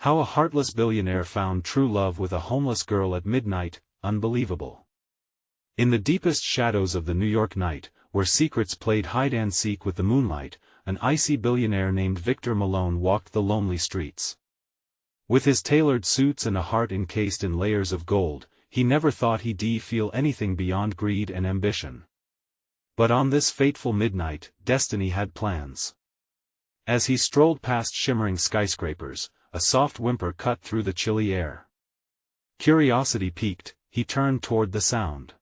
How a heartless billionaire found true love with a homeless girl at midnight, unbelievable. In the deepest shadows of the New York night, where secrets played hide-and-seek with the moonlight, an icy billionaire named Victor Malone walked the lonely streets. With his tailored suits and a heart encased in layers of gold, he never thought he'd feel anything beyond greed and ambition. But on this fateful midnight, destiny had plans. As he strolled past shimmering skyscrapers, a soft whimper cut through the chilly air. Curiosity piqued, he turned toward the sound.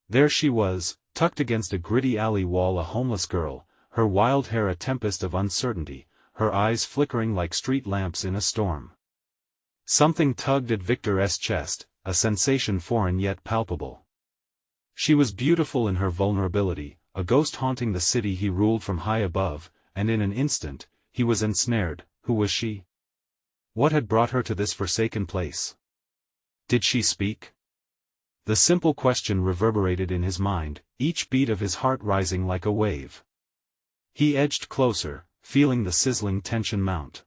There she was, tucked against a gritty alley wall, a homeless girl, her wild hair a tempest of uncertainty, her eyes flickering like street lamps in a storm. Something tugged at Victor's chest, a sensation foreign yet palpable. She was beautiful in her vulnerability, a ghost haunting the city he ruled from high above, and in an instant, he was ensnared. Who was she? What had brought her to this forsaken place? Did she speak? The simple question reverberated in his mind, each beat of his heart rising like a wave. He edged closer, feeling the sizzling tension mount.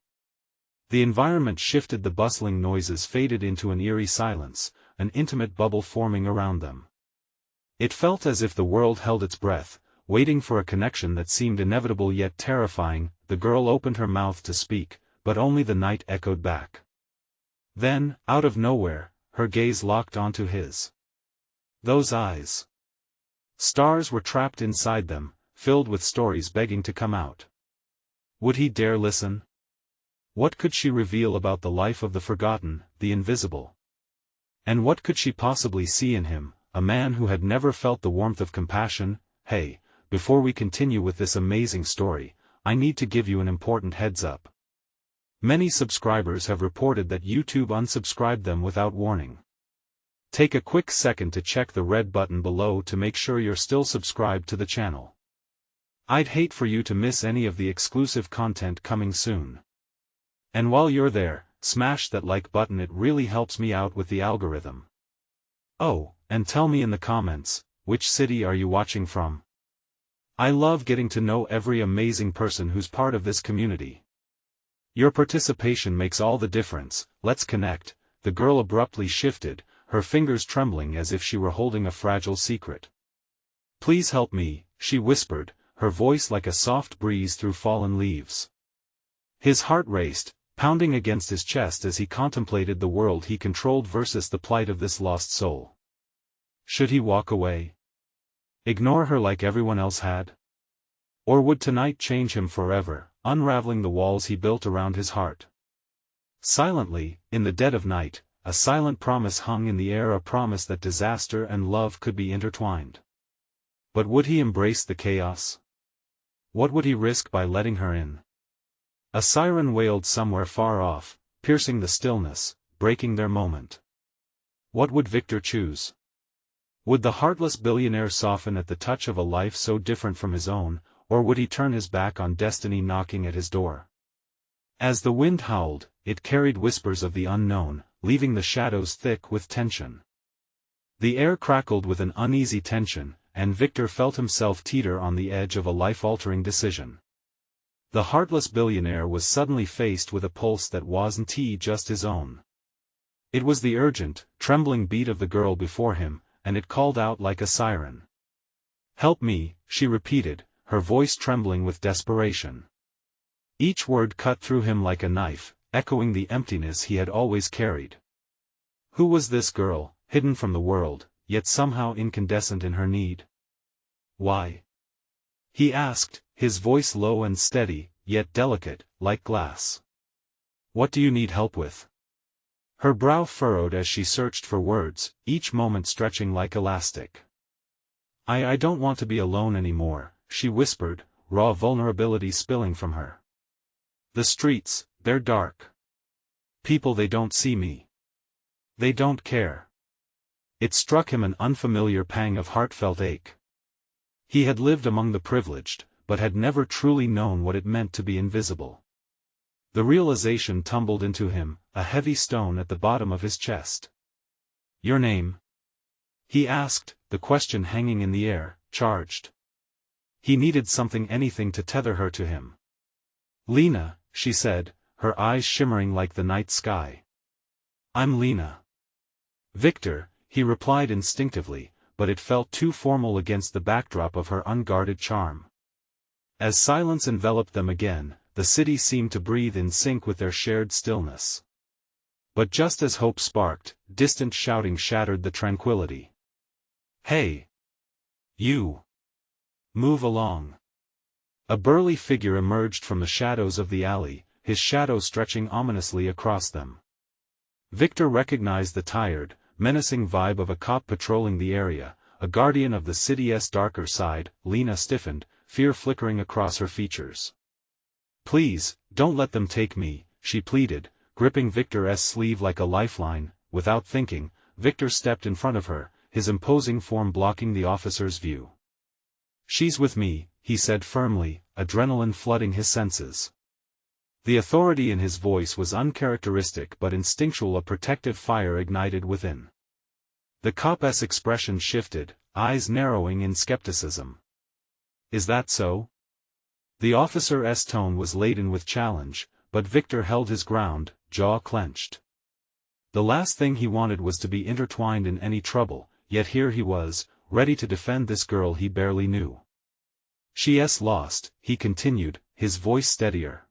The environment shifted, the bustling noises faded into an eerie silence, an intimate bubble forming around them. It felt as if the world held its breath, waiting for a connection that seemed inevitable yet terrifying. The girl opened her mouth to speak, but only the night echoed back. Then, out of nowhere, her gaze locked onto his. Those eyes. Stars were trapped inside them, filled with stories begging to come out. Would he dare listen? What could she reveal about the life of the forgotten, the invisible? And what could she possibly see in him, a man who had never felt the warmth of compassion? Hey, before we continue with this amazing story, I need to give you an important heads up. Many subscribers have reported that YouTube unsubscribed them without warning. Take a quick second to check the red button below to make sure you're still subscribed to the channel. I'd hate for you to miss any of the exclusive content coming soon. And while you're there, smash that like button, it really helps me out with the algorithm. Oh, and tell me in the comments, which city are you watching from? I love getting to know every amazing person who's part of this community. Your participation makes all the difference. Let's connect. The girl abruptly shifted, her fingers trembling as if she were holding a fragile secret. Please help me, she whispered, her voice like a soft breeze through fallen leaves. His heart raced, pounding against his chest as he contemplated the world he controlled versus the plight of this lost soul. Should he walk away? Ignore her like everyone else had? Or would tonight change him forever, unraveling the walls he built around his heart? Silently, in the dead of night, a silent promise hung in the air, a promise that disaster and love could be intertwined. But would he embrace the chaos? What would he risk by letting her in? A siren wailed somewhere far off, piercing the stillness, breaking their moment. What would Victor choose? Would the heartless billionaire soften at the touch of a life so different from his own, or would he turn his back on destiny knocking at his door? As the wind howled, it carried whispers of the unknown, leaving the shadows thick with tension. The air crackled with an uneasy tension, and Victor felt himself teeter on the edge of a life-altering decision. The heartless billionaire was suddenly faced with a pulse that wasn't just his own. It was the urgent, trembling beat of the girl before him, and it called out like a siren. "Help me," she repeated, her voice trembling with desperation. Each word cut through him like a knife, echoing the emptiness he had always carried. Who was this girl, hidden from the world, yet somehow incandescent in her need? Why? He asked, his voice low and steady, yet delicate, like glass. What do you need help with? Her brow furrowed as she searched for words, each moment stretching like elastic. I don't want to be alone anymore, she whispered, raw vulnerability spilling from her. The streets, they're dark. People, they don't see me. They don't care. It struck him an unfamiliar pang of heartfelt ache. He had lived among the privileged, but had never truly known what it meant to be invisible. The realization tumbled into him, a heavy stone at the bottom of his chest. Your name? He asked, the question hanging in the air, charged. He needed something, anything to tether her to him. Lena, she said, her eyes shimmering like the night sky. "I'm Lena." "Victor," he replied instinctively, but it felt too formal against the backdrop of her unguarded charm. As silence enveloped them again, the city seemed to breathe in sync with their shared stillness. But just as hope sparked, distant shouting shattered the tranquility. "Hey! You! Move along!" A burly figure emerged from the shadows of the alley, his shadow stretching ominously across them. Victor recognized the tired, menacing vibe of a cop patrolling the area, a guardian of the city's darker side. Lena stiffened, fear flickering across her features. "Please, don't let them take me," she pleaded, gripping Victor's sleeve like a lifeline. Without thinking, Victor stepped in front of her, his imposing form blocking the officer's view. "She's with me," he said firmly, adrenaline flooding his senses. The authority in his voice was uncharacteristic but instinctual, a protective fire ignited within. The cop's expression shifted, eyes narrowing in skepticism. "Is that so?" The officer's tone was laden with challenge, but Victor held his ground, jaw clenched. The last thing he wanted was to be intertwined in any trouble, yet here he was, ready to defend this girl he barely knew. "She's lost," he continued, his voice steadier.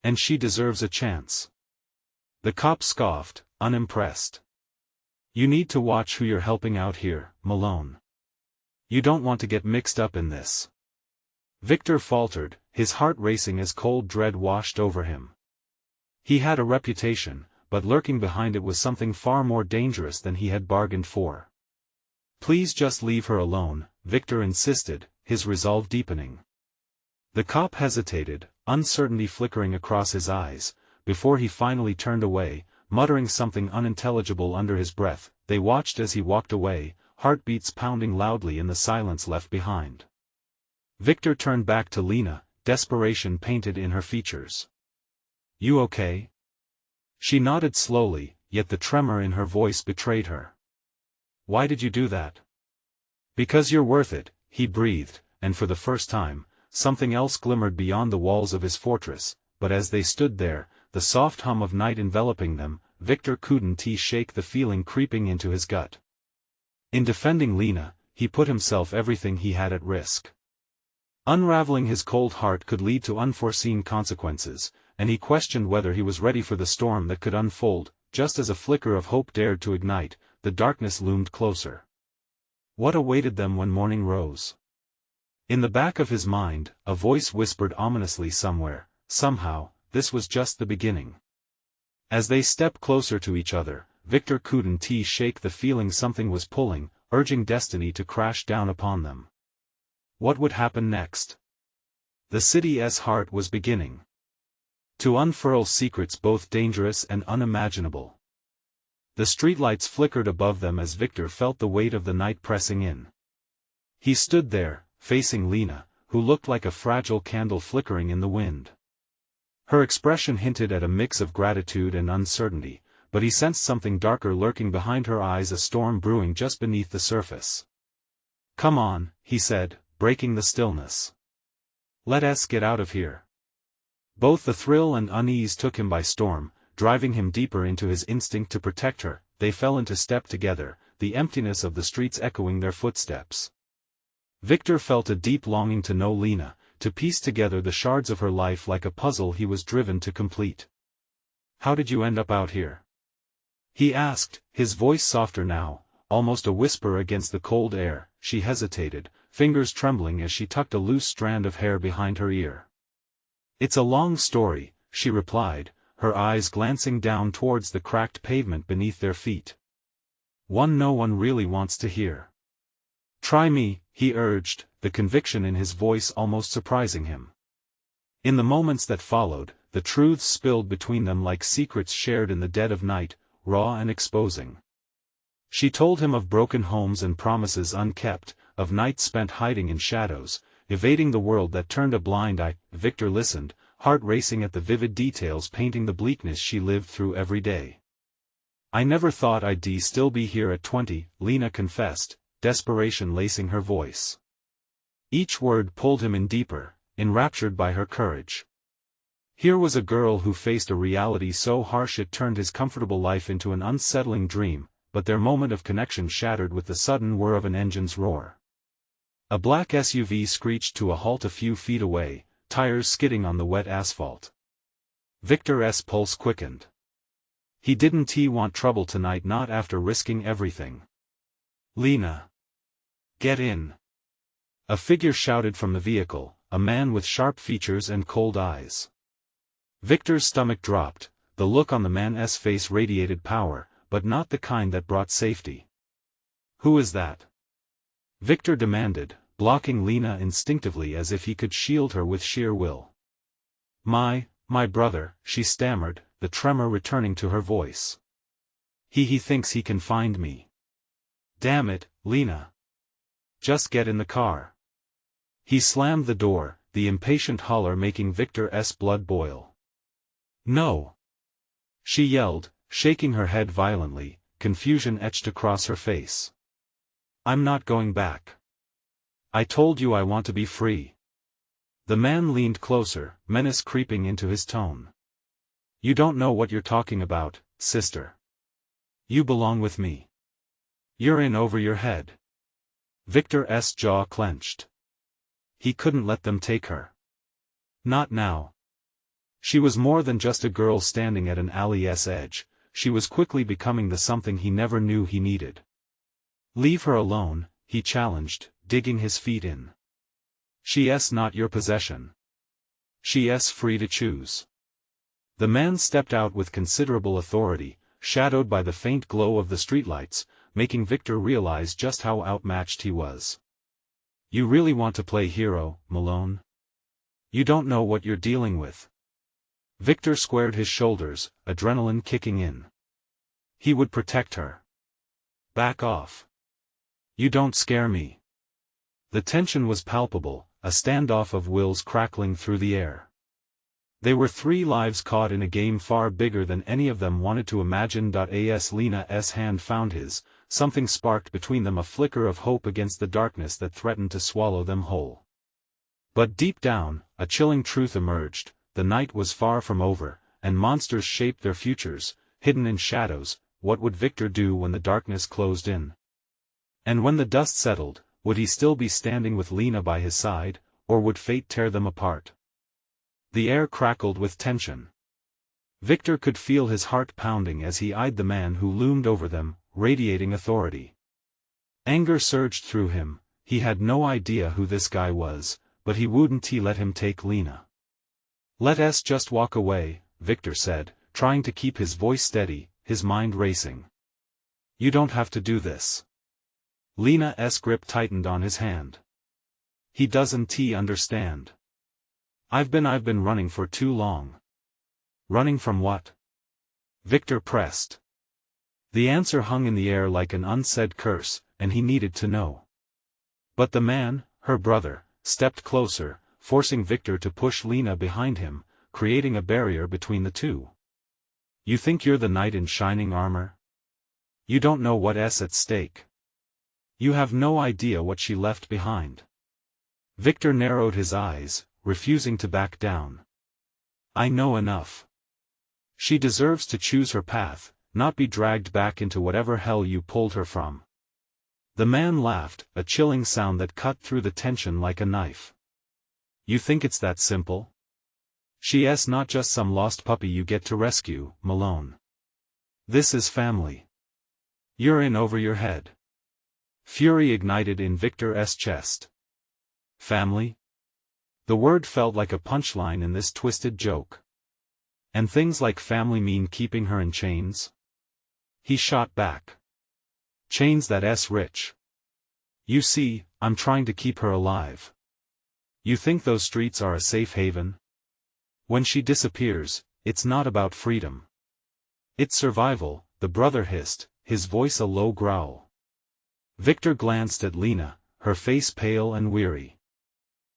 "And she deserves a chance." The cop scoffed, unimpressed. "You need to watch who you're helping out here, Malone. You don't want to get mixed up in this." Victor faltered, his heart racing as cold dread washed over him. He had a reputation, but lurking behind it was something far more dangerous than he had bargained for. "Please just leave her alone," Victor insisted, his resolve deepening. The cop hesitated, uncertainty flickering across his eyes, before he finally turned away, muttering something unintelligible under his breath. They watched as he walked away, heartbeats pounding loudly in the silence left behind. Victor turned back to Lena, desperation painted in her features. "You okay?" She nodded slowly, yet the tremor in her voice betrayed her. "Why did you do that?" "Because you're worth it," he breathed, and for the first time, something else glimmered beyond the walls of his fortress. But as they stood there, the soft hum of night enveloping them, Victor couldn't shake the feeling creeping into his gut. In defending Lena, he put himself everything he had at risk. Unraveling his cold heart could lead to unforeseen consequences, and he questioned whether he was ready for the storm that could unfold. Just as a flicker of hope dared to ignite, the darkness loomed closer. What awaited them when morning rose? In the back of his mind, a voice whispered ominously somewhere, somehow, this was just the beginning. As they stepped closer to each other, Victor couldn't shake the feeling something was pulling, urging destiny to crash down upon them. What would happen next? The city's heart was beginning to unfurl secrets both dangerous and unimaginable. The streetlights flickered above them as Victor felt the weight of the night pressing in. He stood there, facing Lena, who looked like a fragile candle flickering in the wind. Her expression hinted at a mix of gratitude and uncertainty, but he sensed something darker lurking behind her eyes, a storm brewing just beneath the surface. "Come on," he said, breaking the stillness. "Let us get out of here." Both the thrill and unease took him by storm, driving him deeper into his instinct to protect her. They fell into step together, the emptiness of the streets echoing their footsteps. Victor felt a deep longing to know Lena, to piece together the shards of her life like a puzzle he was driven to complete. "How did you end up out here?" he asked, his voice softer now, almost a whisper against the cold air. She hesitated, fingers trembling as she tucked a loose strand of hair behind her ear. "It's a long story," she replied, her eyes glancing down towards the cracked pavement beneath their feet. "One no one really wants to hear." "Try me," he urged, the conviction in his voice almost surprising him. In the moments that followed, the truths spilled between them like secrets shared in the dead of night, raw and exposing. She told him of broken homes and promises unkept, of nights spent hiding in shadows, evading the world that turned a blind eye. Victor listened, heart racing at the vivid details painting the bleakness she lived through every day. "I never thought I'd still be here at 20, Lena confessed, desperation lacing her voice. Each word pulled him in deeper, enraptured by her courage. Here was a girl who faced a reality so harsh it turned his comfortable life into an unsettling dream, but their moment of connection shattered with the sudden whir of an engine's roar. A black SUV screeched to a halt a few feet away, tires skidding on the wet asphalt. Victor's pulse quickened. He didn't want trouble tonight, not after risking everything. "Lena! Get in!" A figure shouted from the vehicle, a man with sharp features and cold eyes. Victor's stomach dropped. The look on the man's face radiated power, but not the kind that brought safety. "Who is that?" Victor demanded, blocking Lena instinctively as if he could shield her with sheer will. My brother," she stammered, the tremor returning to her voice. He thinks he can find me." "Damn it, Lena. Just get in the car." He slammed the door, the impatient holler making Victor's blood boil. "No!" she yelled, shaking her head violently, confusion etched across her face. "I'm not going back. I told you I want to be free." The man leaned closer, menace creeping into his tone. "You don't know what you're talking about, sister. You belong with me. You're in over your head." Victor's jaw clenched. He couldn't let them take her. Not now. She was more than just a girl standing at an alley's edge, she was quickly becoming the something he never knew he needed. "Leave her alone," he challenged, digging his feet in. "She's not your possession. She's free to choose." The man stepped out with considerable authority, shadowed by the faint glow of the streetlights, making Victor realize just how outmatched he was. "You really want to play hero, Malone? You don't know what you're dealing with." Victor squared his shoulders, adrenaline kicking in. He would protect her. "Back off. You don't scare me." The tension was palpable, a standoff of wills crackling through the air. They were three lives caught in a game far bigger than any of them wanted to imagine. As Lena's hand found his, something sparked between them, a flicker of hope against the darkness that threatened to swallow them whole. But deep down, a chilling truth emerged: the night was far from over, and monsters shaped their futures, hidden in shadows. What would Victor do when the darkness closed in? And when the dust settled, would he still be standing with Lena by his side, or would fate tear them apart? The air crackled with tension. Victor could feel his heart pounding as he eyed the man who loomed over them, radiating authority. Anger surged through him. He had no idea who this guy was, but he wouldn't let him take Lena. "Let's just walk away," Victor said, trying to keep his voice steady, his mind racing. "You don't have to do this." Lena's grip tightened on his hand. "He doesn't understand. I've been running for too long." "Running from what?" Victor pressed. The answer hung in the air like an unsaid curse, and he needed to know. But the man, her brother, stepped closer, forcing Victor to push Lena behind him, creating a barrier between the two. "You think you're the knight in shining armor? You don't know what's at stake. You have no idea what she left behind." Victor narrowed his eyes, refusing to back down. "I know enough. She deserves to choose her path, not be dragged back into whatever hell you pulled her from." The man laughed, a chilling sound that cut through the tension like a knife. "You think it's that simple? She's not just some lost puppy you get to rescue, Malone. This is family. You're in over your head." Fury ignited in Victor's chest. Family? The word felt like a punchline in this twisted joke. And things like family mean keeping her in chains? He shot back. "Chains that's rich. You see, I'm trying to keep her alive. You think those streets are a safe haven? When she disappears, it's not about freedom. It's survival," the brother hissed, his voice a low growl. Victor glanced at Lena, her face pale and weary.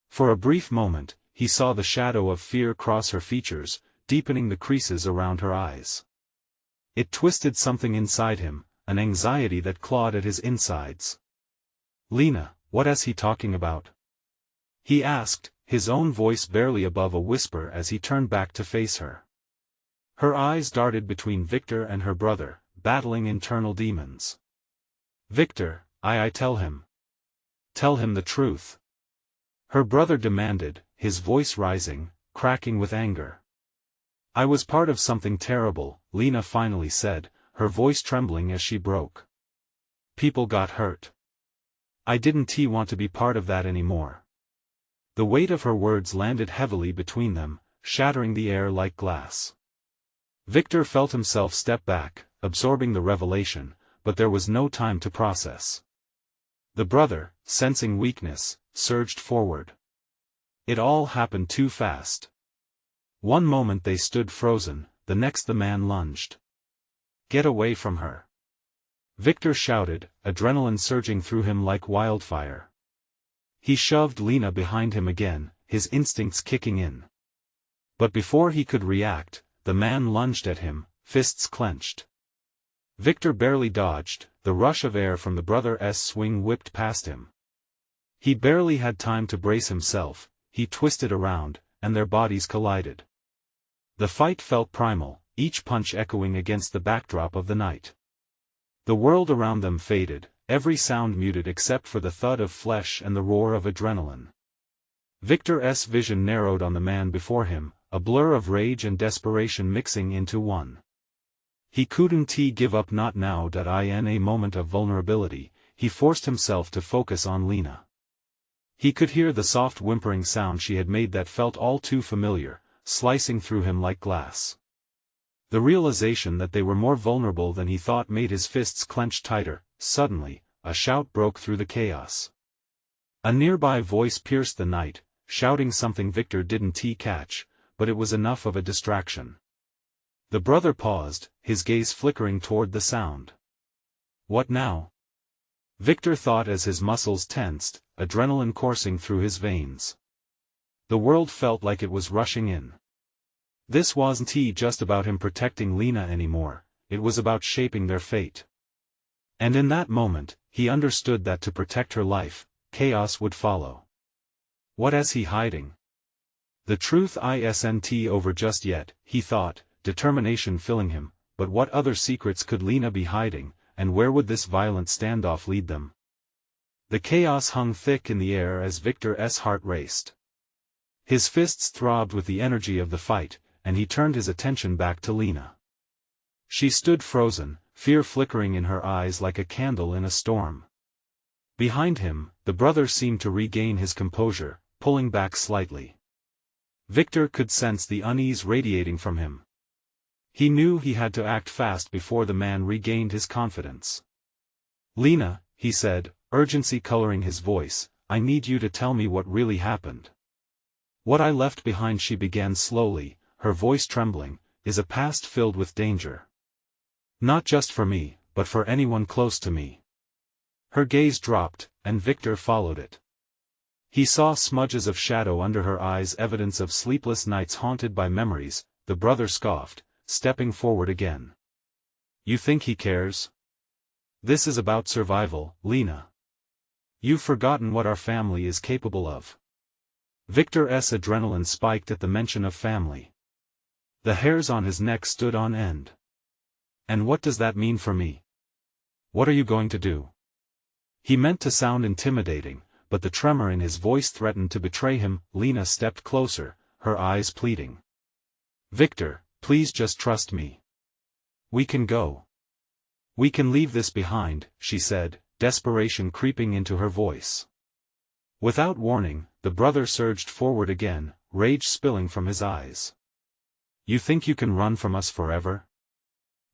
For a brief moment, he saw the shadow of fear cross her features, deepening the creases around her eyes. It twisted something inside him, an anxiety that clawed at his insides. "Lena, what is he talking about?" he asked, his own voice barely above a whisper as he turned back to face her. Her eyes darted between Victor and her brother, battling internal demons. "Victor, I tell him. Tell him the truth," her brother demanded, his voice rising, cracking with anger. "I was part of something terrible," Lena finally said, her voice trembling as she broke. "People got hurt. I didn't want to be part of that anymore." The weight of her words landed heavily between them, shattering the air like glass. Victor felt himself step back, absorbing the revelation, but there was no time to process. The brother, sensing weakness, surged forward. It all happened too fast. One moment they stood frozen, the next the man lunged. "Get away from her!" Victor shouted, adrenaline surging through him like wildfire. He shoved Lena behind him again, his instincts kicking in. But before he could react, the man lunged at him, fists clenched. Victor barely dodged, the rush of air from the brother's swing whipped past him. He barely had time to brace himself, he twisted around, and their bodies collided. The fight felt primal, each punch echoing against the backdrop of the night. The world around them faded, every sound muted except for the thud of flesh and the roar of adrenaline. Victor's vision narrowed on the man before him, a blur of rage and desperation mixing into one. He couldn't give up, not now. In a moment of vulnerability, he forced himself to focus on Lena. He could hear the soft whimpering sound she had made that felt all too familiar, slicing through him like glass. The realization that they were more vulnerable than he thought made his fists clench tighter. Suddenly, a shout broke through the chaos. A nearby voice pierced the night, shouting something Victor didn't catch, but it was enough of a distraction. The brother paused, his gaze flickering toward the sound. "What now?" Victor thought as his muscles tensed, adrenaline coursing through his veins. The world felt like it was rushing in. This wasn't just about him protecting Lena anymore, it was about shaping their fate. And in that moment, he understood that to protect her life, chaos would follow. What is he hiding? The truth isn't over just yet, he thought, determination filling him, but what other secrets could Lena be hiding, and where would this violent standoff lead them? The chaos hung thick in the air as Victor's heart raced. His fists throbbed with the energy of the fight, and he turned his attention back to Lena. She stood frozen, fear flickering in her eyes like a candle in a storm. Behind him, the brother seemed to regain his composure, pulling back slightly. Victor could sense the unease radiating from him. He knew he had to act fast before the man regained his confidence. "Lena," he said, urgency coloring his voice, "I need you to tell me what really happened. What I left behind," she began slowly, her voice trembling, "is a past filled with danger. Not just for me, but for anyone close to me." Her gaze dropped, and Victor followed it. He saw smudges of shadow under her eyes, evidence of sleepless nights haunted by memories. The brother scoffed, stepping forward again. "You think he cares? This is about survival, Lena. You've forgotten what our family is capable of." Victor's adrenaline spiked at the mention of family. The hairs on his neck stood on end. "And what does that mean for me? What are you going to do?" He meant to sound intimidating, but the tremor in his voice threatened to betray him. Lena stepped closer, her eyes pleading. "Victor, please just trust me. We can go. We can leave this behind," she said, desperation creeping into her voice. Without warning, the brother surged forward again, rage spilling from his eyes. "You think you can run from us forever?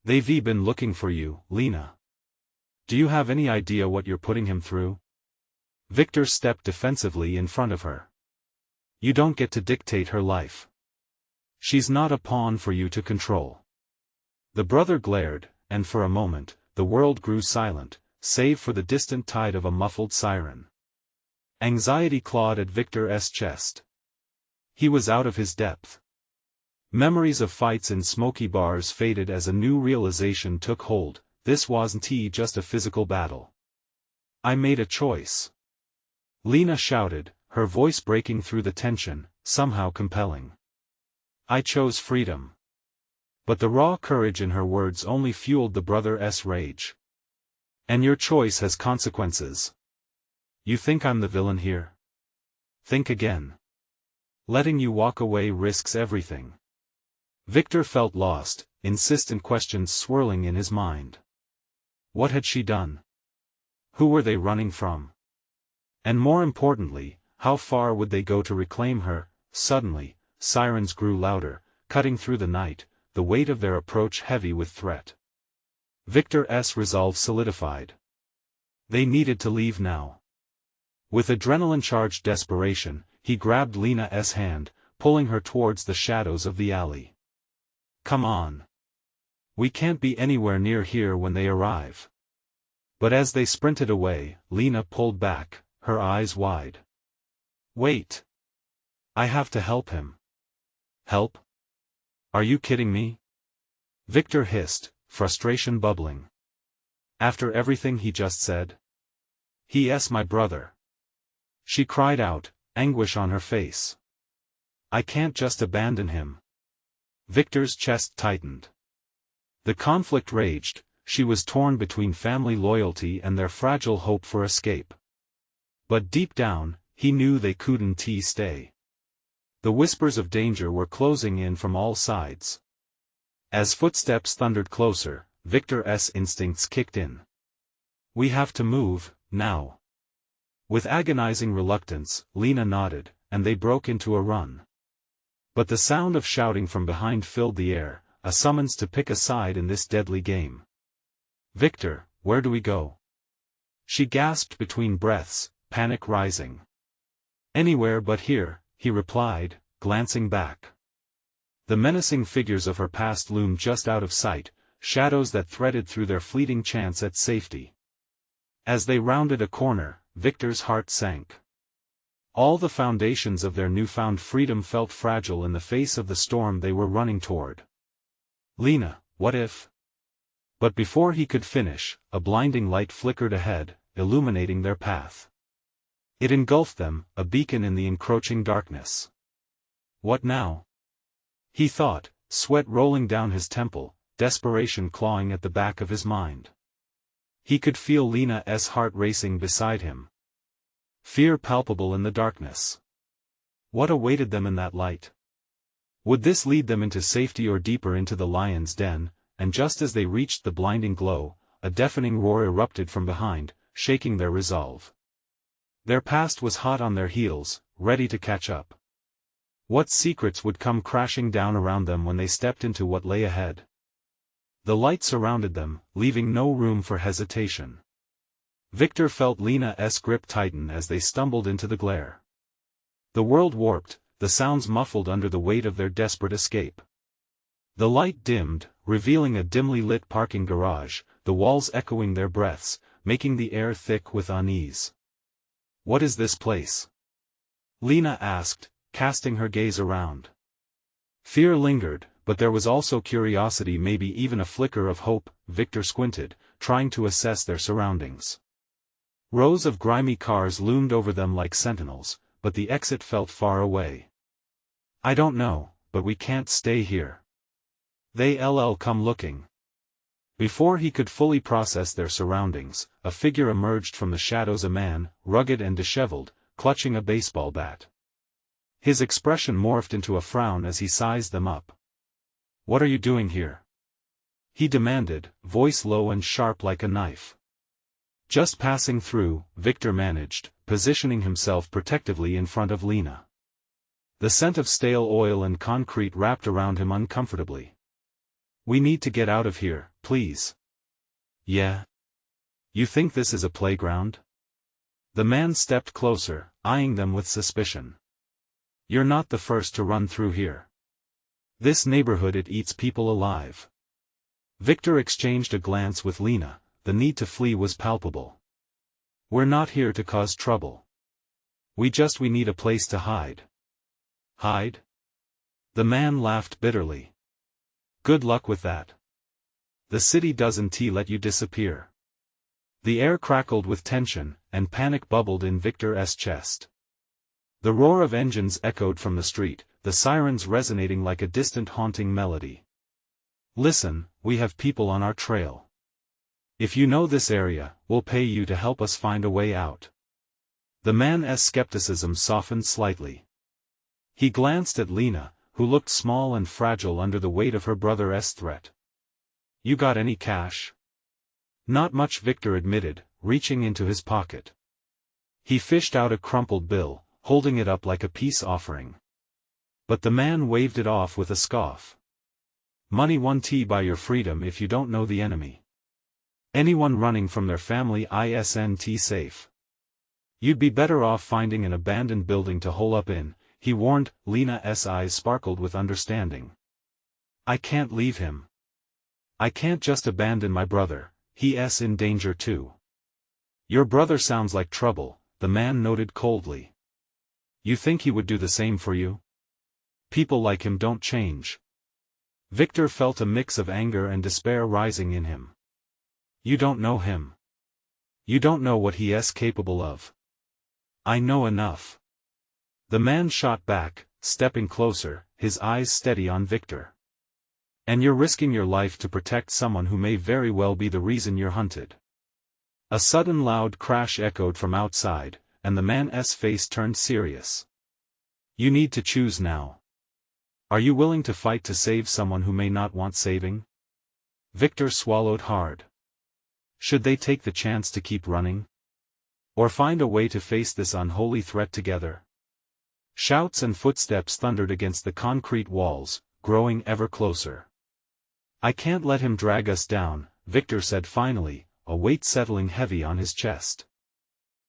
They've been looking for you, Lena. Do you have any idea what you're putting him through?" Victor stepped defensively in front of her. "You don't get to dictate her life. She's not a pawn for you to control." The brother glared, and for a moment, the world grew silent, save for the distant tide of a muffled siren. Anxiety clawed at Victor's chest. He was out of his depth. Memories of fights in smoky bars faded as a new realization took hold. This wasn't just a physical battle. "I made a choice," Lena shouted, her voice breaking through the tension, somehow compelling. I chose freedom. But the raw courage in her words only fueled the brother's rage. And your choice has consequences. You think I'm the villain here? Think again. Letting you walk away risks everything. Victor felt lost, insistent questions swirling in his mind. What had she done? Who were they running from? And more importantly, how far would they go to reclaim her? Suddenly, sirens grew louder, cutting through the night, the weight of their approach heavy with threat. Victor's resolve solidified. They needed to leave now. With adrenaline-charged desperation, he grabbed Lena's hand, pulling her towards the shadows of the alley. Come on. We can't be anywhere near here when they arrive. But as they sprinted away, Lena pulled back, her eyes wide. Wait. I have to help him. Help? Are you kidding me? Victor hissed, frustration bubbling. After everything he just said? He's my brother. She cried out, anguish on her face. I can't just abandon him. Victor's chest tightened. The conflict raged, she was torn between family loyalty and their fragile hope for escape. But deep down, he knew they couldn't stay. The whispers of danger were closing in from all sides. As footsteps thundered closer, Victor's instincts kicked in. We have to move, now. With agonizing reluctance, Lena nodded, and they broke into a run. But the sound of shouting from behind filled the air, a summons to pick a side in this deadly game. Victor, where do we go? She gasped between breaths, panic rising. Anywhere but here, he replied, glancing back. The menacing figures of her past loomed just out of sight, shadows that threaded through their fleeting chance at safety. As they rounded a corner, Victor's heart sank. All the foundations of their newfound freedom felt fragile in the face of the storm they were running toward. Lena, what if? But before he could finish, a blinding light flickered ahead, illuminating their path. It engulfed them, a beacon in the encroaching darkness. What now? He thought, sweat rolling down his temple, desperation clawing at the back of his mind. He could feel Lena's heart racing beside him. Fear palpable in the darkness. What awaited them in that light? Would this lead them into safety or deeper into the lion's den? And just as they reached the blinding glow, a deafening roar erupted from behind, shaking their resolve. Their past was hot on their heels, ready to catch up. What secrets would come crashing down around them when they stepped into what lay ahead? The light surrounded them, leaving no room for hesitation. Victor felt Lena's grip tighten as they stumbled into the glare. The world warped, the sounds muffled under the weight of their desperate escape. The light dimmed, revealing a dimly lit parking garage, the walls echoing their breaths, making the air thick with unease. What is this place? Lena asked, casting her gaze around. Fear lingered, but there was also curiosity, maybe even a flicker of hope. Victor squinted, trying to assess their surroundings. Rows of grimy cars loomed over them like sentinels, but the exit felt far away. I don't know, but we can't stay here. They'll come looking. Before he could fully process their surroundings, a figure emerged from the shadows, a man, rugged and disheveled, clutching a baseball bat. His expression morphed into a frown as he sized them up. What are you doing here? He demanded, voice low and sharp like a knife. Just passing through, Victor managed, positioning himself protectively in front of Lena. The scent of stale oil and concrete wrapped around him uncomfortably. We need to get out of here, please. Yeah? You think this is a playground? The man stepped closer, eyeing them with suspicion. You're not the first to run through here. This neighborhood, it eats people alive. Victor exchanged a glance with Lena, the need to flee was palpable. We're not here to cause trouble. We need a place to hide. Hide? The man laughed bitterly. Good luck with that. The city doesn't let you disappear. The air crackled with tension, and panic bubbled in Victor's chest. The roar of engines echoed from the street, the sirens resonating like a distant haunting melody. "Listen, we have people on our trail. If you know this area, we'll pay you to help us find a way out." The man's skepticism softened slightly. He glanced at Lena, who looked small and fragile under the weight of her brother's threat. "You got any cash?" "Not much," Victor admitted, reaching into his pocket. He fished out a crumpled bill, holding it up like a peace offering. But the man waved it off with a scoff. "Money won't buy your freedom if you don't know the enemy. Anyone running from their family isn't safe. You'd be better off finding an abandoned building to hole up in," he warned. Lena's eyes sparkled with understanding. "I can't leave him. I can't just abandon my brother, he's in danger too." "Your brother sounds like trouble," the man noted coldly. "You think he would do the same for you? People like him don't change." Victor felt a mix of anger and despair rising in him. "You don't know him. You don't know what he's capable of." "I know enough." The man shot back, stepping closer, his eyes steady on Victor. "And you're risking your life to protect someone who may very well be the reason you're hunted." A sudden loud crash echoed from outside, and the man's face turned serious. "You need to choose now. Are you willing to fight to save someone who may not want saving?" Victor swallowed hard. Should they take the chance to keep running? Or find a way to face this unholy threat together? Shouts and footsteps thundered against the concrete walls, growing ever closer. "I can't let him drag us down," Victor said finally, a weight settling heavy on his chest.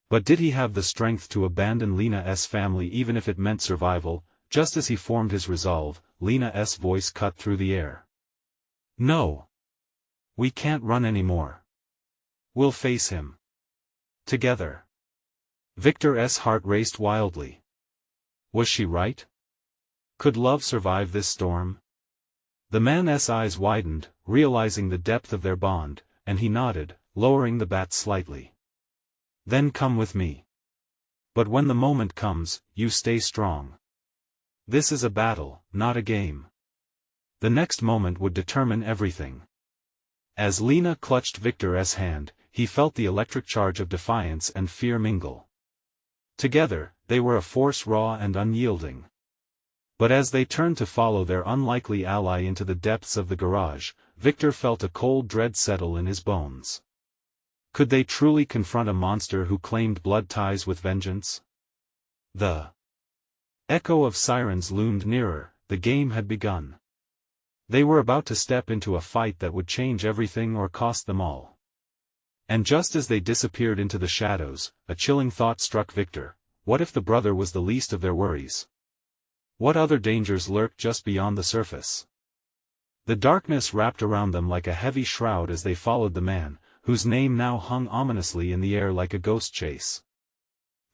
But did he have the strength to abandon Lena's family even if it meant survival? Just as he formed his resolve, Lena's voice cut through the air. "No. We can't run anymore. We'll face him. Together." Victor's heart raced wildly. Was she right? Could love survive this storm? The man's eyes widened, realizing the depth of their bond, and he nodded, lowering the bat slightly. "Then come with me. But when the moment comes, you stay strong. This is a battle, not a game. The next moment would determine everything." As Lena clutched Victor's hand, he felt the electric charge of defiance and fear mingle. Together, they were a force raw and unyielding. But as they turned to follow their unlikely ally into the depths of the garage, Victor felt a cold dread settle in his bones. Could they truly confront a monster who claimed blood ties with vengeance? The echo of sirens loomed nearer. The game had begun. They were about to step into a fight that would change everything or cost them all. And just as they disappeared into the shadows, a chilling thought struck Victor. What if the brother was the least of their worries? What other dangers lurked just beyond the surface? The darkness wrapped around them like a heavy shroud as they followed the man, whose name now hung ominously in the air like a ghost chase.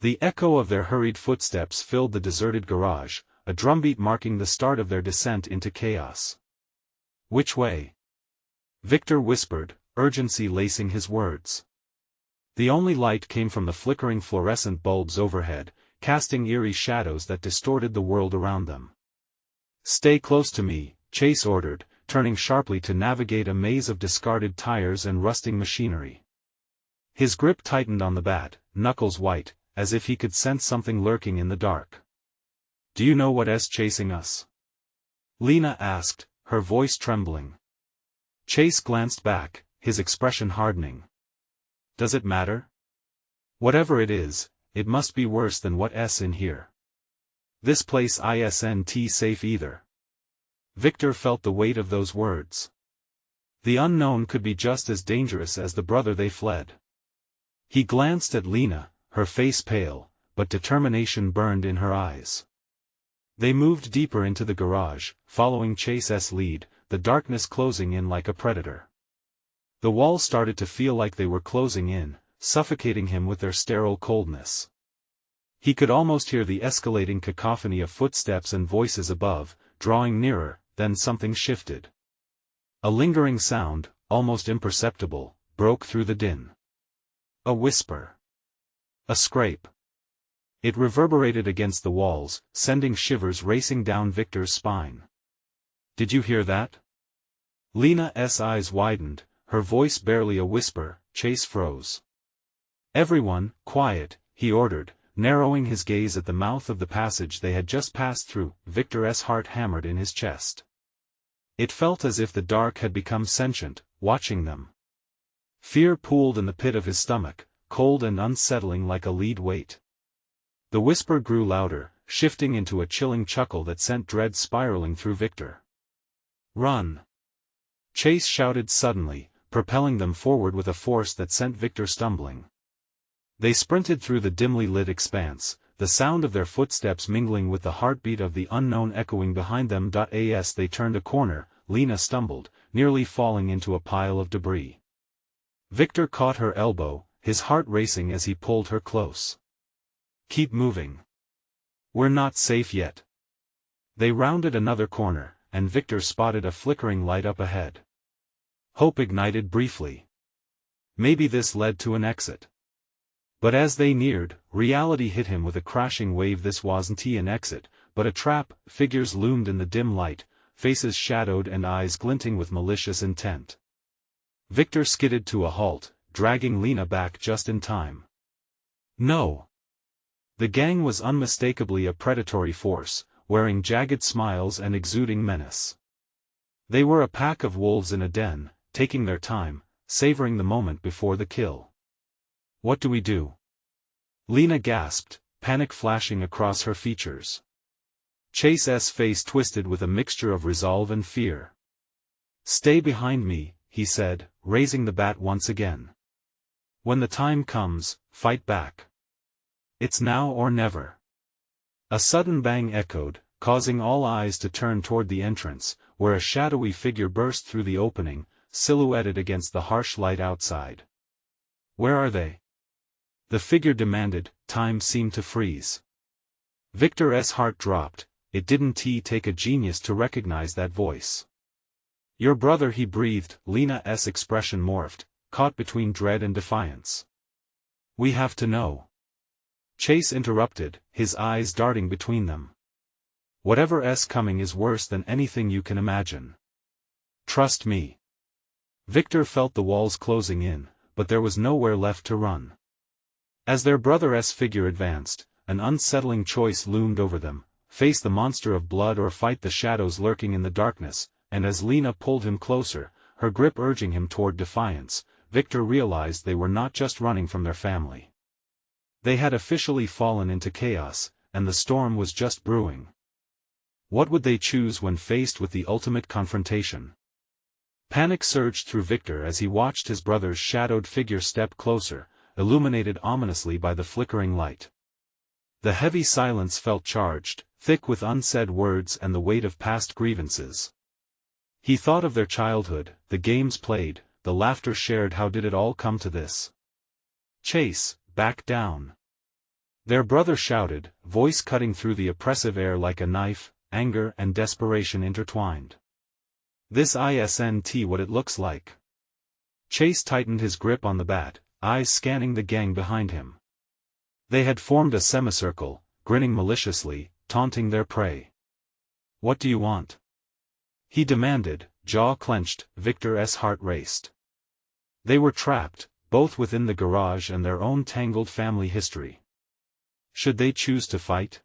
The echo of their hurried footsteps filled the deserted garage, a drumbeat marking the start of their descent into chaos. "Which way?" Victor whispered, urgency lacing his words. The only light came from the flickering fluorescent bulbs overhead, casting eerie shadows that distorted the world around them. "Stay close to me," Chase ordered, turning sharply to navigate a maze of discarded tires and rusting machinery. His grip tightened on the bat, knuckles white, as if he could sense something lurking in the dark. "Do you know what's chasing us?" Lena asked, her voice trembling. Chase glanced back, his expression hardening. "Does it matter? Whatever it is, it must be worse than what's in here. This place isn't safe either." Victor felt the weight of those words. The unknown could be just as dangerous as the brother they fled. He glanced at Lena, her face pale, but determination burned in her eyes. They moved deeper into the garage, following Chase's lead, the darkness closing in like a predator. The walls started to feel like they were closing in, suffocating him with their sterile coldness. He could almost hear the escalating cacophony of footsteps and voices above, drawing nearer. Then something shifted. A lingering sound, almost imperceptible, broke through the din. A whisper. A scrape. It reverberated against the walls, sending shivers racing down Victor's spine. "Did you hear that?" Lena's eyes widened, her voice barely a whisper. Chase froze. "Everyone, quiet," he ordered, narrowing his gaze at the mouth of the passage they had just passed through. Victor's heart hammered in his chest. It felt as if the dark had become sentient, watching them. Fear pooled in the pit of his stomach, cold and unsettling like a lead weight. The whisper grew louder, shifting into a chilling chuckle that sent dread spiraling through Victor. "Run!" Chase shouted suddenly, propelling them forward with a force that sent Victor stumbling. They sprinted through the dimly lit expanse, the sound of their footsteps mingling with the heartbeat of the unknown echoing behind them. As they turned a corner, Lena stumbled, nearly falling into a pile of debris. Victor caught her elbow, his heart racing as he pulled her close. "Keep moving. We're not safe yet." They rounded another corner, and Victor spotted a flickering light up ahead. Hope ignited briefly. Maybe this led to an exit. But as they neared, reality hit him with a crashing wave. This wasn't an exit, but a trap. Figures loomed in the dim light, faces shadowed and eyes glinting with malicious intent. Victor skidded to a halt, dragging Lena back just in time. No! The gang was unmistakably a predatory force, wearing jagged smiles and exuding menace. They were a pack of wolves in a den, taking their time, savoring the moment before the kill. "What do we do?" Lena gasped, panic flashing across her features. Chase's face twisted with a mixture of resolve and fear. "Stay behind me," he said, raising the bat once again. "When the time comes, fight back. It's now or never." A sudden bang echoed, causing all eyes to turn toward the entrance, where a shadowy figure burst through the opening, silhouetted against the harsh light outside. "Where are they?" the figure demanded. Time seemed to freeze. Victor's heart dropped. It didn't take a genius to recognize that voice. "Your brother," he breathed. Lena's expression morphed, caught between dread and defiance. "We have to know." Chase interrupted, his eyes darting between them. "Whatever's coming is worse than anything you can imagine. Trust me." Victor felt the walls closing in, but there was nowhere left to run. As their brother's figure advanced, an unsettling choice loomed over them: face the monster of blood or fight the shadows lurking in the darkness. And as Lena pulled him closer, her grip urging him toward defiance, Victor realized they were not just running from their family. They had officially fallen into chaos, and the storm was just brewing. What would they choose when faced with the ultimate confrontation? Panic surged through Victor as he watched his brother's shadowed figure step closer, illuminated ominously by the flickering light. The heavy silence felt charged, thick with unsaid words and the weight of past grievances. He thought of their childhood, the games played, the laughter shared. How did it all come to this? "Chase, back down!" their brother shouted, voice cutting through the oppressive air like a knife, anger and desperation intertwined. "This isn't what it looks like." Chase tightened his grip on the bat, eyes scanning the gang behind him. They had formed a semicircle, grinning maliciously, taunting their prey. "What do you want?" he demanded, jaw clenched. Victor's heart raced. They were trapped, both within the garage and their own tangled family history. Should they choose to fight?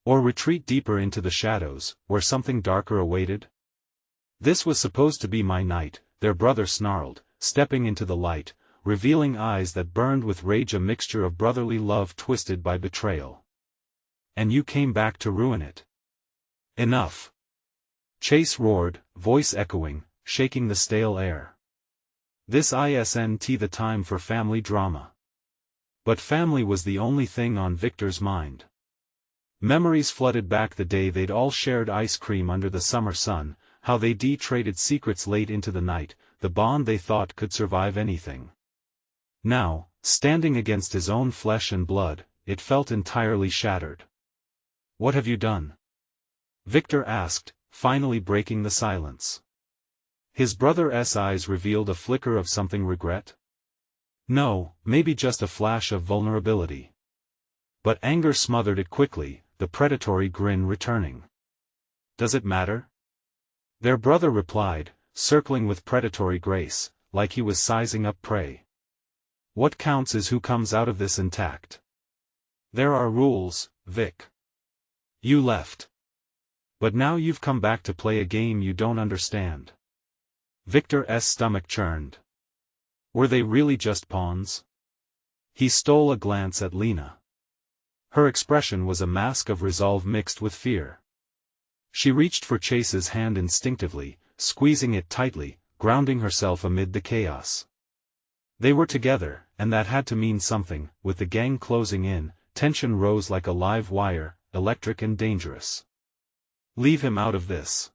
Or retreat deeper into the shadows, where something darker awaited? "This was supposed to be my night," their brother snarled, stepping into the light, revealing eyes that burned with rage, a mixture of brotherly love twisted by betrayal. "And you came back to ruin it." "Enough!" Chase roared, voice echoing, shaking the stale air. "This isn't the time for family drama." But family was the only thing on Victor's mind. Memories flooded back: the day they'd all shared ice cream under the summer sun, how they traded secrets late into the night, the bond they thought could survive anything. Now, standing against his own flesh and blood, it felt entirely shattered. "What have you done?" Victor asked, finally breaking the silence. His brother's eyes revealed a flicker of something: regret? No, maybe just a flash of vulnerability. But anger smothered it quickly, the predatory grin returning. "Does it matter?" their brother replied, circling with predatory grace, like he was sizing up prey. "What counts is who comes out of this intact. There are rules, Vic. You left. But now you've come back to play a game you don't understand." Victor's stomach churned. Were they really just pawns? He stole a glance at Lena. Her expression was a mask of resolve mixed with fear. She reached for Chase's hand instinctively, squeezing it tightly, grounding herself amid the chaos. They were together, and that had to mean something. With the gang closing in, tension rose like a live wire, electric and dangerous. "Leave him out of this,"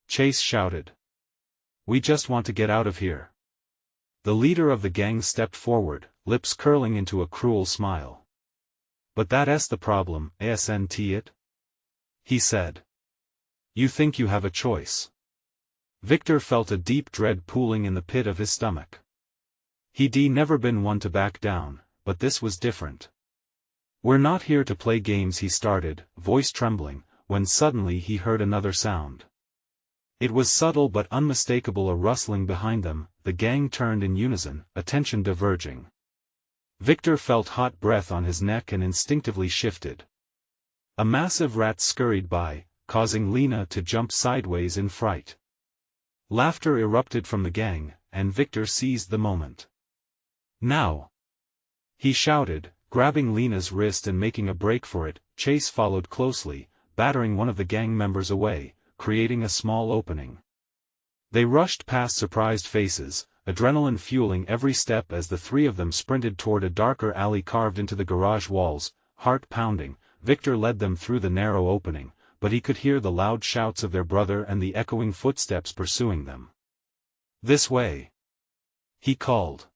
Chase shouted. "We just want to get out of here." The leader of the gang stepped forward, lips curling into a cruel smile. "But that's the problem, isn't it?" he said. "You think you have a choice." Victor felt a deep dread pooling in the pit of his stomach. He'd never been one to back down, but this was different. "We're not here to play games," he started, voice trembling, when suddenly he heard another sound. It was subtle but unmistakable, a rustling behind them. The gang turned in unison, attention diverging. Victor felt hot breath on his neck and instinctively shifted. A massive rat scurried by, causing Lena to jump sideways in fright. Laughter erupted from the gang, and Victor seized the moment. "Now!" he shouted, grabbing Lena's wrist and making a break for it. Chase followed closely, battering one of the gang members away, creating a small opening. They rushed past surprised faces, adrenaline fueling every step as the three of them sprinted toward a darker alley carved into the garage walls. Heart pounding, Victor led them through the narrow opening, but he could hear the loud shouts of their brother and the echoing footsteps pursuing them. "This way!" he called.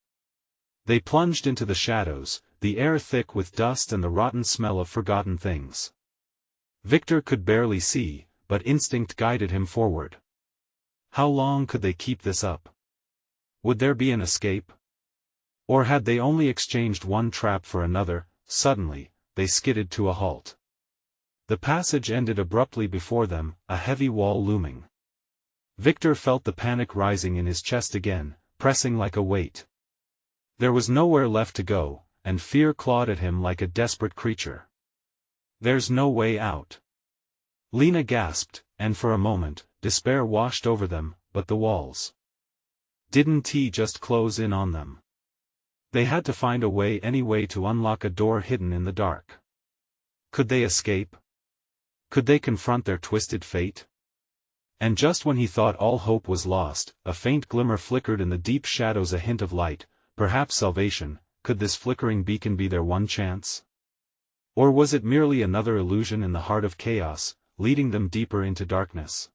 They plunged into the shadows, the air thick with dust and the rotten smell of forgotten things. Victor could barely see, but instinct guided him forward. How long could they keep this up? Would there be an escape? Or had they only exchanged one trap for another? Suddenly, they skidded to a halt. The passage ended abruptly before them, a heavy wall looming. Victor felt the panic rising in his chest again, pressing like a weight. There was nowhere left to go, and fear clawed at him like a desperate creature. "There's no way out." Lena gasped, and for a moment, despair washed over them. But the walls. Didn't he just close in on them? They had to find a way anyway to unlock a door hidden in the dark. Could they escape? Could they confront their twisted fate? And just when he thought all hope was lost, a faint glimmer flickered in the deep shadows, a hint of light, perhaps salvation. Could this flickering beacon be their one chance? Or was it merely another illusion in the heart of chaos, leading them deeper into darkness?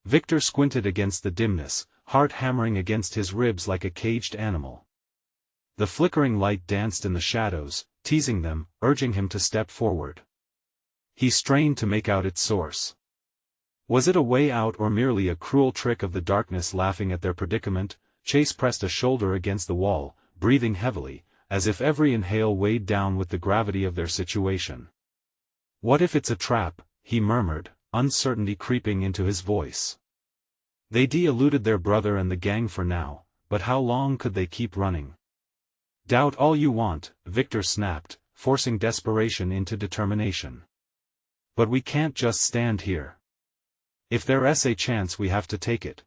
Victor squinted against the dimness, heart hammering against his ribs like a caged animal. The flickering light danced in the shadows, teasing them, urging him to step forward. He strained to make out its source. Was it a way out or merely a cruel trick of the darkness laughing at their predicament? Chase pressed a shoulder against the wall, breathing heavily, as if every inhale weighed down with the gravity of their situation. "What if it's a trap?" he murmured, uncertainty creeping into his voice. They'd eluded their brother and the gang for now, but how long could they keep running? "Doubt all you want," Victor snapped, forcing desperation into determination. "But we can't just stand here. If there's a chance, we have to take it."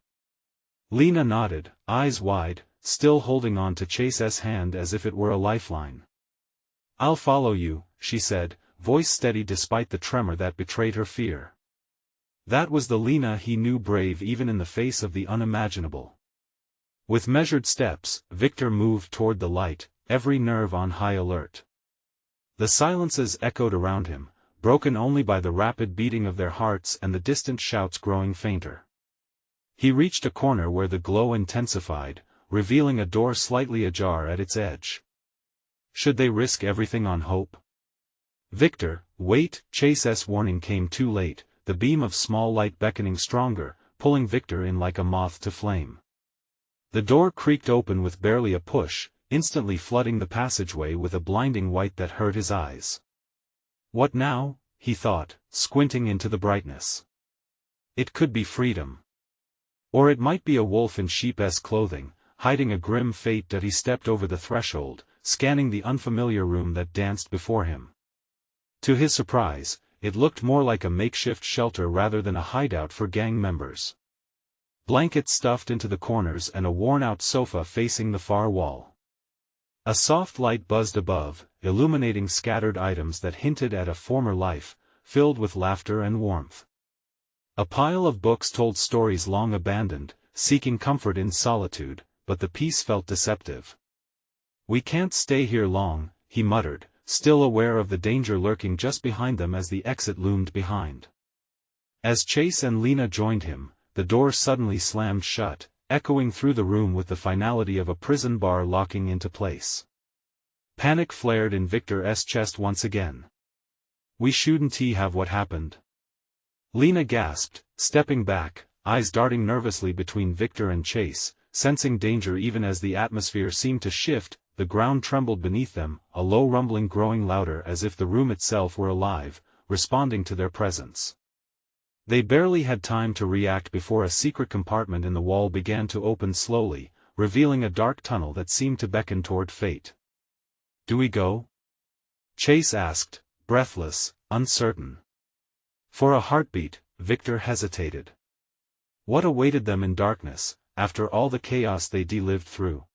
Lena nodded, eyes wide, still holding on to Chase's hand as if it were a lifeline. "I'll follow you," she said, voice steady despite the tremor that betrayed her fear. That was the Lena he knew, brave even in the face of the unimaginable. With measured steps, Victor moved toward the light, every nerve on high alert. The silences echoed around him, broken only by the rapid beating of their hearts and the distant shouts growing fainter. He reached a corner where the glow intensified, revealing a door slightly ajar at its edge. Should they risk everything on hope? "Victor, wait!" Chase's warning came too late, the beam of small light beckoning stronger, pulling Victor in like a moth to flame. The door creaked open with barely a push, instantly flooding the passageway with a blinding white that hurt his eyes. What now? He thought, squinting into the brightness. It could be freedom. Or it might be a wolf in sheep-esque clothing, hiding a grim fate. That he stepped over the threshold, scanning the unfamiliar room that danced before him. To his surprise, it looked more like a makeshift shelter rather than a hideout for gang members. Blankets stuffed into the corners and a worn-out sofa facing the far wall. A soft light buzzed above, illuminating scattered items that hinted at a former life, filled with laughter and warmth. A pile of books told stories long abandoned, seeking comfort in solitude, but the peace felt deceptive. "We can't stay here long," he muttered, still aware of the danger lurking just behind them as the exit loomed behind. As Chase and Lena joined him, the door suddenly slammed shut, echoing through the room with the finality of a prison bar locking into place. Panic flared in Victor's chest once again. "We shouldn't have what happened?" Lena gasped, stepping back, eyes darting nervously between Victor and Chase, sensing danger even as the atmosphere seemed to shift. The ground trembled beneath them, a low rumbling growing louder as if the room itself were alive, responding to their presence. They barely had time to react before a secret compartment in the wall began to open slowly, revealing a dark tunnel that seemed to beckon toward fate. "Do we go?" Chase asked, breathless, uncertain. For a heartbeat, Victor hesitated. What awaited them in darkness, after all the chaos they lived through?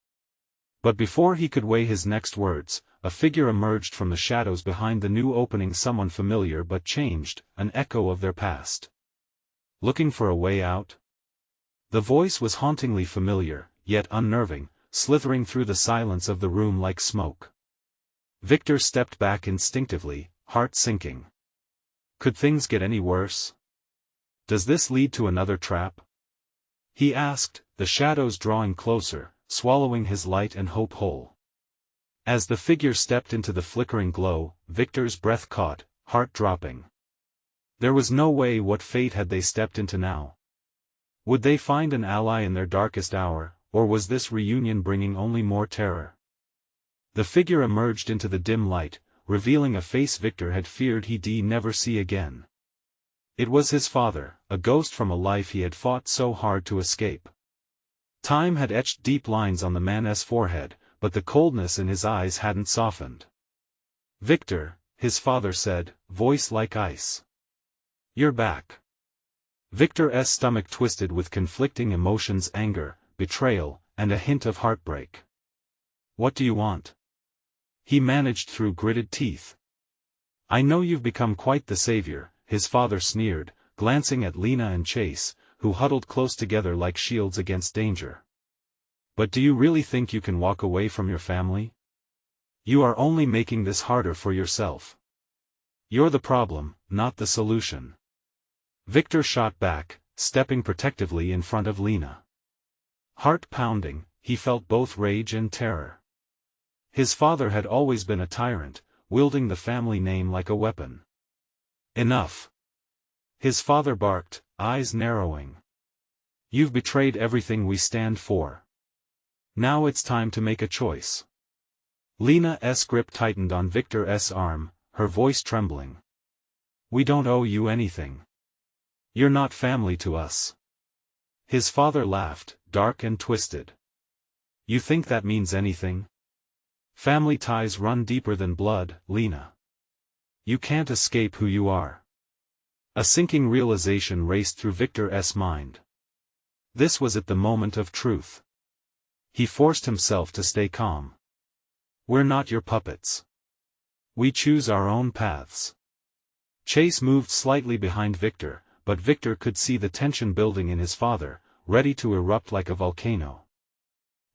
But before he could weigh his next words, a figure emerged from the shadows behind the new opening, someone familiar but changed, an echo of their past. Looking for a way out? The voice was hauntingly familiar, yet unnerving, slithering through the silence of the room like smoke. Victor stepped back instinctively, heart sinking. Could things get any worse? Does this lead to another trap? He asked, the shadows drawing closer, swallowing his light and hope whole. As the figure stepped into the flickering glow, Victor's breath caught, heart dropping. There was no way. What fate had they stepped into now? Would they find an ally in their darkest hour, or was this reunion bringing only more terror? The figure emerged into the dim light, revealing a face Victor had feared he'd never see again. It was his father, a ghost from a life he had fought so hard to escape. Time had etched deep lines on the man's forehead, but the coldness in his eyes hadn't softened. "Victor," his father said, voice like ice. "You're back." Victor's stomach twisted with conflicting emotions: anger, betrayal, and a hint of heartbreak. "What do you want?" he managed through gritted teeth. "I know you've become quite the savior," his father sneered, glancing at Lena and Chase, who huddled close together like shields against danger. "But do you really think you can walk away from your family? You are only making this harder for yourself. You're the problem, not the solution." Victor shot back, stepping protectively in front of Lena. Heart pounding, he felt both rage and terror. His father had always been a tyrant, wielding the family name like a weapon. "Enough!" his father barked, eyes narrowing. "You've betrayed everything we stand for. Now it's time to make a choice." Lena's grip tightened on Victor's arm, her voice trembling. "We don't owe you anything. You're not family to us." His father laughed, dark and twisted. "You think that means anything? Family ties run deeper than blood, Lena. You can't escape who you are." A sinking realization raced through Victor's mind. This was at the moment of truth. He forced himself to stay calm. "We're not your puppets. We choose our own paths." Chase moved slightly behind Victor, but Victor could see the tension building in his father, ready to erupt like a volcano.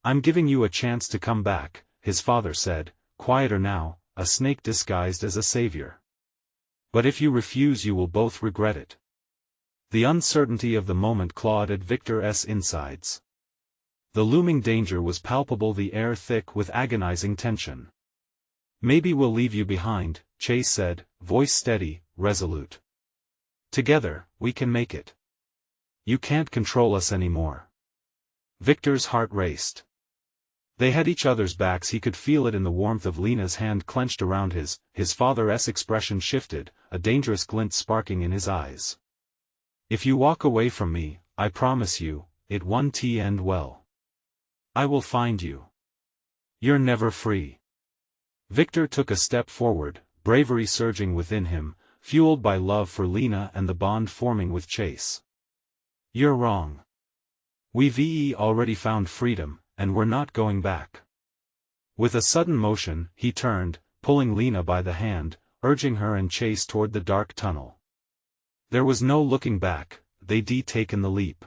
"I'm giving you a chance to come back," his father said, quieter now, a snake disguised as a savior. "But if you refuse, you will both regret it." The uncertainty of the moment clawed at Victor's insides. The looming danger was palpable, the air thick with agonizing tension. "Maybe we'll leave you behind," Chase said, voice steady, resolute. "Together, we can make it. You can't control us anymore." Victor's heart raced. They had each other's backs. He could feel it in the warmth of Lena's hand clenched around his. His father's expression shifted, a dangerous glint sparking in his eyes. If you walk away from me, I promise you, it won't end well. I will find you. You're never free. Victor took a step forward, bravery surging within him, fueled by love for Lena and the bond forming with Chase. You're wrong. We've already found freedom, and we're not going back. With a sudden motion, he turned, pulling Lena by the hand, urging her and Chase toward the dark tunnel. There was no looking back, they'd taken the leap.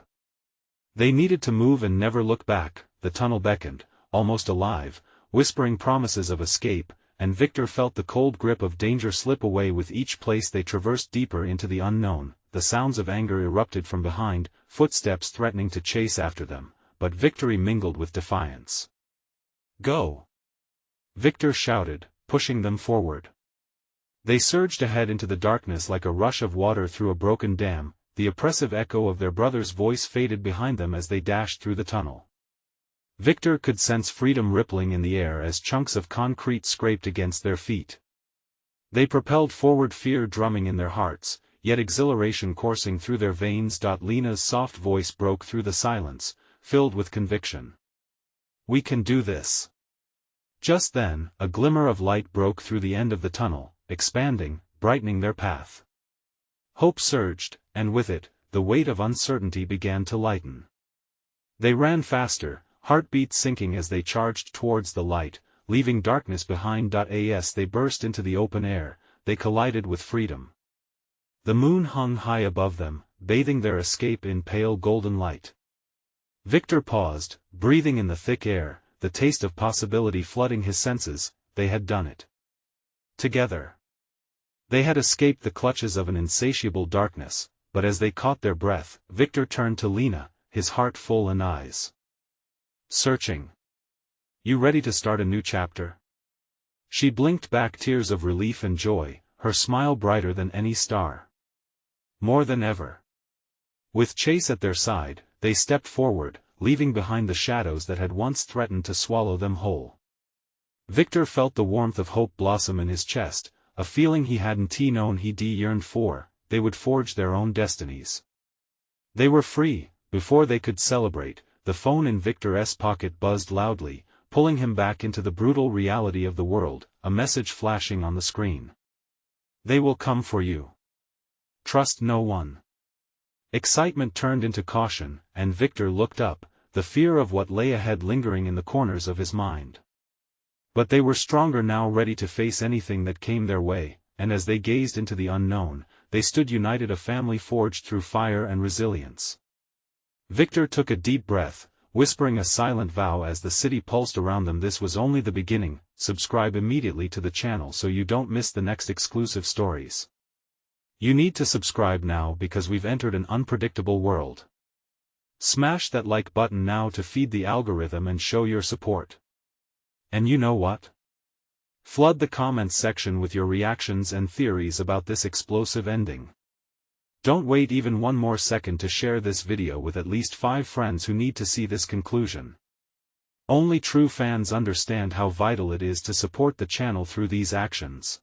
They needed to move and never look back. The tunnel beckoned, almost alive, whispering promises of escape, and Victor felt the cold grip of danger slip away with each place they traversed deeper into the unknown. The sounds of anger erupted from behind, footsteps threatening to chase after them, but victory mingled with defiance. Go! Victor shouted, pushing them forward. They surged ahead into the darkness like a rush of water through a broken dam. The oppressive echo of their brother's voice faded behind them as they dashed through the tunnel. Victor could sense freedom rippling in the air as chunks of concrete scraped against their feet. They propelled forward, fear drumming in their hearts, yet exhilaration coursing through their veins. Lena's soft voice broke through the silence, filled with conviction. We can do this. Just then, a glimmer of light broke through the end of the tunnel, expanding, brightening their path. Hope surged, and with it, the weight of uncertainty began to lighten. They ran faster, heartbeats sinking as they charged towards the light, leaving darkness behind. As they burst into the open air, they collided with freedom. The moon hung high above them, bathing their escape in pale golden light. Victor paused, breathing in the thick air, the taste of possibility flooding his senses. They had done it. Together. They had escaped the clutches of an insatiable darkness, but as they caught their breath, Victor turned to Lena, his heart full and eyes searching. You ready to start a new chapter? She blinked back tears of relief and joy, her smile brighter than any star. More than ever. With Chase at their side, they stepped forward, leaving behind the shadows that had once threatened to swallow them whole. Victor felt the warmth of hope blossom in his chest, a feeling he hadn't known he'd yearned for. They would forge their own destinies. They were free. Before they could celebrate, the phone in Victor's pocket buzzed loudly, pulling him back into the brutal reality of the world, a message flashing on the screen. They will come for you. Trust no one. Excitement turned into caution, and Victor looked up, the fear of what lay ahead lingering in the corners of his mind. But they were stronger now, ready to face anything that came their way, and as they gazed into the unknown, they stood united, a family forged through fire and resilience. Victor took a deep breath, whispering a silent vow as the city pulsed around them. This was only the beginning. Subscribe immediately to the channel so you don't miss the next exclusive stories. You need to subscribe now because we've entered an unpredictable world. Smash that like button now to feed the algorithm and show your support. And you know what? Flood the comments section with your reactions and theories about this explosive ending. Don't wait even one more second to share this video with at least 5 friends who need to see this conclusion. Only true fans understand how vital it is to support the channel through these actions.